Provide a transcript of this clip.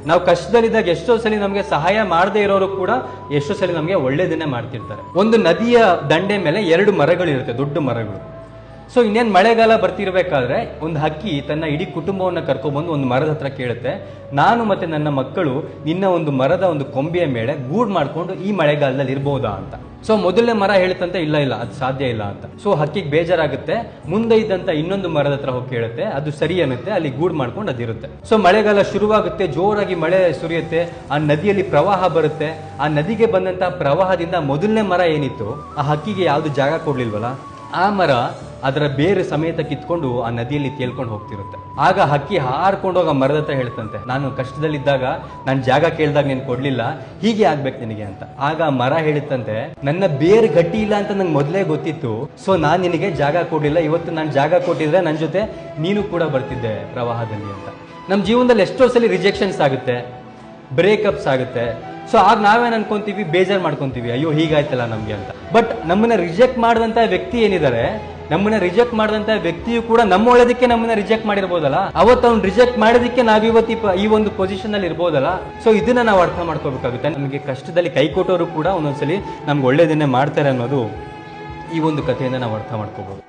ನಾವು ಕಷ್ಟದಲ್ಲಿದ್ದಾಗ ಎಷ್ಟೋ ಸಲ ನಮಗೆ ಸಹಾಯ ಮಾಡದೇ ಇರೋರು ಕೂಡ ಎಷ್ಟೋ ಸಲ ನಮಗೆ ಒಳ್ಳೇದನ್ನೇ ಮಾಡ್ತಿರ್ತಾರೆ. ಒಂದು ನದಿಯ ದಂಡೆ ಮೇಲೆ 2 ಮರಗಳಿರುತ್ತೆ, ದೊಡ್ಡ ಮರಗಳು. ಸೊ ಇನ್ನೇನು ಮಳೆಗಾಲ ಬರ್ತಿರ್ಬೇಕಾದ್ರೆ ಒಂದು ಹಕ್ಕಿ ತನ್ನ ಇಡೀ ಕುಟುಂಬವನ್ನು ಕರ್ಕೊಂಡ್ಬಂದು ಒಂದು ಮರದ ಹತ್ರ ಕೇಳುತ್ತೆ, ನಾನು ಮತ್ತೆ ನನ್ನ ಮಕ್ಕಳು ನಿನ್ನ ಒಂದು ಮರದ ಒಂದು ಕೊಂಬೆಯ ಮೇಲೆ ಗೂಡು ಮಾಡ್ಕೊಂಡು ಈ ಮಳೆಗಾಲದಲ್ಲಿ ಇರ್ಬೋದಾ ಅಂತ. ಸೊ ಮೊದಲನೇ ಮರ ಹೇಳುತ್ತಂತೆ ಇಲ್ಲ ಅದು ಸಾಧ್ಯ ಇಲ್ಲ ಅಂತ. ಸೊ ಹಕ್ಕಿಗೆ ಬೇಜಾರಾಗುತ್ತೆ. ಮುಂದೆ ಇದ್ದಂತ ಇನ್ನೊಂದು ಮರದ ಹತ್ರ ಹೋಗಿ ಕೇಳುತ್ತೆ, ಅದು ಸರಿ ಅನ್ನುತ್ತೆ, ಅಲ್ಲಿ ಗೂಡು ಮಾಡ್ಕೊಂಡು ಅದಿರುತ್ತೆ. ಸೊ ಮಳೆಗಾಲ ಶುರುವಾಗುತ್ತೆ, ಜೋರಾಗಿ ಮಳೆ ಸುರಿಯುತ್ತೆ, ಆ ನದಿಯಲ್ಲಿ ಪ್ರವಾಹ ಬರುತ್ತೆ. ಆ ನದಿಗೆ ಬಂದಂತ ಪ್ರವಾಹದಿಂದ ಮೊದಲನೇ ಮರ ಏನಿತ್ತು ಆ ಹಕ್ಕಿಗೆ ಯಾವ್ದು ಜಾಗ ಕೊಡ್ಲಿಲ್ವಲ್ಲ, ಆ ಮರ ಅದರ ಬೇರೆ ಸಮೇತ ಕಿತ್ಕೊಂಡು ಆ ನದಿಯಲ್ಲಿ ತೇಲ್ಕೊಂಡು ಹೋಗ್ತಿರುತ್ತೆ. ಆಗ ಹಕ್ಕಿ ಹಾರ್ಕೊಂಡು ಹೋಗಿ ಆ ಮರದ ಹತ್ರ ಹೇಳ್ತಂತೆ, ನಾನು ಕಷ್ಟದಲ್ಲಿದ್ದಾಗ ನಾನು ಜಾಗ ಕೇಳಿದಾಗ ನೀನು ಕೊಡ್ಲಿಲ್ಲ, ಹೀಗೆ ಆಗ್ಬೇಕು ನಿನಗೆ ಅಂತ. ಆಗ ಆ ಮರ ಹೇಳುತ್ತಂತೆ, ನನ್ನ ಬೇರೆ ಗಟ್ಟಿ ಇಲ್ಲ ಅಂತ ನಂಗೆ ಮೊದಲೇ ಗೊತ್ತಿತ್ತು, ಸೊ ನಾನು ನಿನಗೆ ಜಾಗ ಕೊಡ್ಲಿಲ್ಲ. ಇವತ್ತು ನಾನು ಜಾಗ ಕೊಟ್ಟಿದ್ರೆ ನನ್ನ ಜೊತೆ ನೀನು ಕೂಡ ಬರ್ತಿದ್ದೆ ಪ್ರವಾಹದಲ್ಲಿ ಅಂತ. ನಮ್ಮ ಜೀವನದಲ್ಲಿ ಎಷ್ಟೋ ಸಲ ರಿಜೆಕ್ಷನ್ಸ್ ಆಗುತ್ತೆ, ಬ್ರೇಕಪ್ಸ್ ಆಗುತ್ತೆ. ಸೊ ಆಗ ನಾವೇನ್ ಅನ್ಕೊಂತೀವಿ, ಬೇಜಾರು ಮಾಡ್ಕೊಂತೀವಿ, ಅಯ್ಯೋ ಹೀಗಾಯ್ತಲ್ಲ ನಮ್ಗೆ ಅಂತ. ಬಟ್ ನಮ್ಮನ್ನ ರಿಜೆಕ್ಟ್ ಮಾಡಿದಂತ ವ್ಯಕ್ತಿ ಏನಿದ್ದಾರೆ, ನಮ್ಮನ್ನ ರಿಜೆಕ್ಟ್ ಮಾಡಿದಂತ ವ್ಯಕ್ತಿಯು ಕೂಡ ನಮ್ಮ ಒಳ್ಳೇದಕ್ಕೆ ನಮ್ಮನ್ನ ರಿಜೆಕ್ಟ್ ಮಾಡಿರ್ಬೋದಲ್ಲ, ಅವತ್ತು ಅವ್ನು ರಿಜೆಕ್ಟ್ ಮಾಡೋದಕ್ಕೆ ನಾವಿವತ್ತು ಈ ಒಂದು ಪೊಸಿಷನ್ ಅಲ್ಲಿ ಇರ್ಬೋದಲ್ಲ. ಸೊ ಇದನ್ನ ನಾವು ಅರ್ಥ ಮಾಡ್ಕೋಬೇಕಾಗುತ್ತೆ. ನಮಗೆ ಕಷ್ಟದಲ್ಲಿ ಕೈ ಕೊಟ್ಟವರು ಕೂಡ ಒಂದೊಂದ್ಸಲಿ ನಮ್ಗೆ ಒಳ್ಳೇದನ್ನೇ ಮಾಡ್ತಾರೆ ಅನ್ನೋದು ಈ ಒಂದು ಕಥೆಯಿಂದ ನಾವು ಅರ್ಥ ಮಾಡ್ಕೋಬಹುದು.